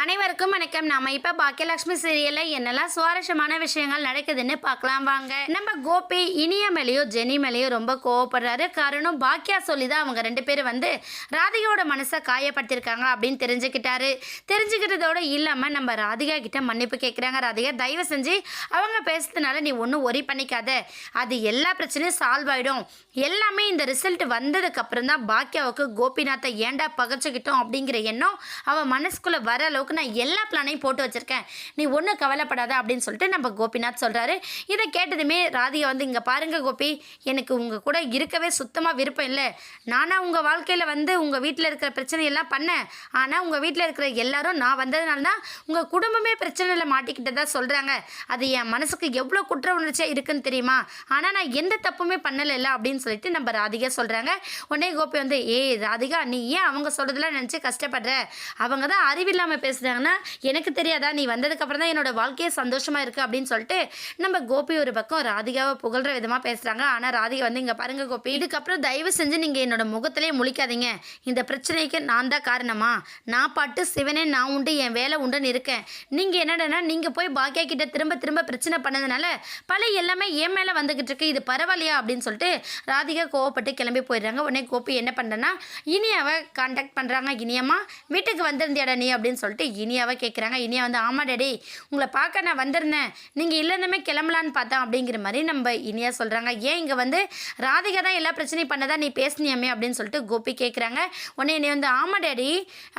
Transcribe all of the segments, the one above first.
அனைவருக்கும் வணக்கம். நாம இப்ப பாக்கியலட்சுமி சீரியல்ல என்னெல்லாம் சுவாரஸ்யமான விஷயங்கள் நடக்குதுன்னு பார்க்கலாம் வாங்க. நம்ம கோபி இனியா மேலேயோ ஜெனி மேலேயோ ரொம்ப கோவப்படுறாரு. காரணம் பாக்கியா சொல்லிதான் அவங்க ரெண்டு பேரும் ராதிகாவோட மனசை காயப்படுத்திருக்காங்க அப்படின்னு தெரிஞ்சுக்கிட்டதோட இல்லாம நம்ம ராதிகா கிட்ட மன்னிப்பு கேட்குறாங்க. ராதிகா தயவு செஞ்சு அவங்க பேசுறதுனால நீ ஒன்றும் ஒரி பண்ணிக்காத, அது எல்லா பிரச்சனையும் சால்வ் ஆயிடும். எல்லாமே இந்த ரிசல்ட் வந்ததுக்கு அப்புறம் தான் பாக்கியாவுக்கு கோபிநாத்தை ஏண்டா பகச்சுக்கிட்டோம் அப்படிங்கிற எண்ணம் அவன் மனசுக்குள்ள வர அளவுக்கு நான் எல்லா பிளானையும் போட்டு வச்சிருக்கேன், நீ ஒன்றும் கவலைப்படாத அப்படின்னு சொல்லிட்டு நம்ம கோபிநாத் சொல்றாரு. இதை கேட்டதுமே ராதிகா இங்க பாருங்க கோபி, எனக்கு உங்க கூட இருக்கவே சுத்தமாக விருப்பம் இல்லை. நானா உங்க வாழ்க்கையில உங்க வீட்டில் இருக்கிற பிரச்சனை எல்லாம் பண்ணேன், ஆனால் உங்க வீட்டில் இருக்கிற எல்லாரும் நான் வந்ததுனால தான் உங்க குடும்பமே பிரச்சனையில் மாட்டிக்கிட்டதா சொல்றாங்க. அது என் மனசுக்கு எவ்வளோ குற்ற உணர்ச்சியா இருக்குன்னு தெரியுமா, ஆனால் நான் எந்த தப்புமே பண்ணலை அப்படின்னு சொல்லிட்டு நம்ம ராதிகா சொல்றாங்க. உடனே கோபி ஏய் ராதிகா, நீ ஏன் அவங்க சொல்றதெல்லாம் நினச்சி கஷ்டப்படுற? அவங்க தான் அறிவில்லாமல் பேசுகிறாங்கன்னா எனக்கு தெரியாதா? நீ வந்ததுக்கப்புறம் தான் என்னோட வாழ்க்கையே சந்தோஷமாக இருக்குது அப்படின்னு சொல்லிட்டு நம்ம கோபி ஒரு பக்கம் ராதிகாவை புகழ்கிற விதமாக பேசுகிறாங்க. ஆனால் ராதிகா இங்கே பாருங்கள் கோபி, இதுக்கப்புறம் தயவு செஞ்சு நீங்கள் என்னோட முகத்திலே முழிக்காதீங்க. இந்த பிரச்சனைக்கு நான் தான் காரணமா? நான் பாட்டு சிவனே நான் உண்டு என் வேலை உண்டுன்னு இருக்கேன். நீங்கள் என்னடனா நீங்கள் போய் பாக்கியா கிட்ட திரும்ப திரும்ப பிரச்சனை பண்ணதுனால பழைய எல்லாமே என் மேலே வந்துக்கிட்டு இருக்கு, இது பரவாயில்லையா அப்படின்னு சொல்லிட்டு ராதிகா கோவப்பட்டு கிளம்பி போயிடுறாங்க. உடனே கோபி என்ன பண்ணுறேன்னா இனியாவை கான்டாக்ட் பண்ணுறாங்க. இனியம்மா வீட்டுக்கு வந்திருந்தியாடா நீ அப்படின்னு சொல்லிட்டு இனியாவை கேட்குறாங்க. இனியா ஆமா டேடி, உங்களை பார்க்க நான் வந்திருந்தேன், நீங்கள் இல்லைன்னுமே கிளம்பலான்னு பார்த்தேன் அப்படிங்கிற மாதிரி நம்ம இனியா சொல்கிறாங்க. ஏன் இங்கே ராதிகா தான் எல்லா பிரச்சனையும் பண்ணதா நீ பேசினியாமே அப்படின்னு சொல்லிட்டு கோபி கேட்குறாங்க. உடனே இனி ஆமா டேடி,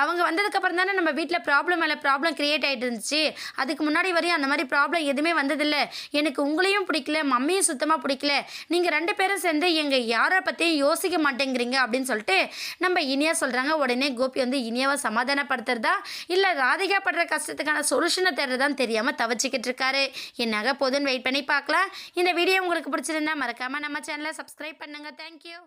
அவங்க வந்ததுக்கப்புறம் தானே நம்ம வீட்டில் ப்ராப்ளம் கிரியேட் ஆகிட்டு இருந்துச்சு. அதுக்கு முன்னாடி வரையும் அந்த மாதிரி ப்ராப்ளம் எதுவுமே வந்ததில்லை. எனக்கு உங்களையும் பிடிக்கல, மம்மியும் சுத்தமாக பிடிக்கல. நீங்கள் ரெண்டு பேரும் சேர்ந்து எங்கள் யாரை பற்றியும் யோசிக்க மாட்டேங்கிறீங்க அப்படின்னு சொல்லிட்டு நம்ம இனியா சொல்கிறாங்க. உடனே கோபி இனியாவை சமாதானப்படுத்துறதா இல்லை ராதிகா படுற கஷ்டத்துக்கான சொல்யூஷனை தேடுறதான்னு தெரியாமல் தவச்சிக்கிட்டு இருக்காரு. என்னாக போதுன்னு வெயிட் பண்ணி பார்க்கலாம். இந்த வீடியோ உங்களுக்கு பிடிச்சிருந்தா மறக்காமல் நம்ம சேனலை சப்ஸ்கிரைப் பண்ணுங்கள். தேங்க்யூ.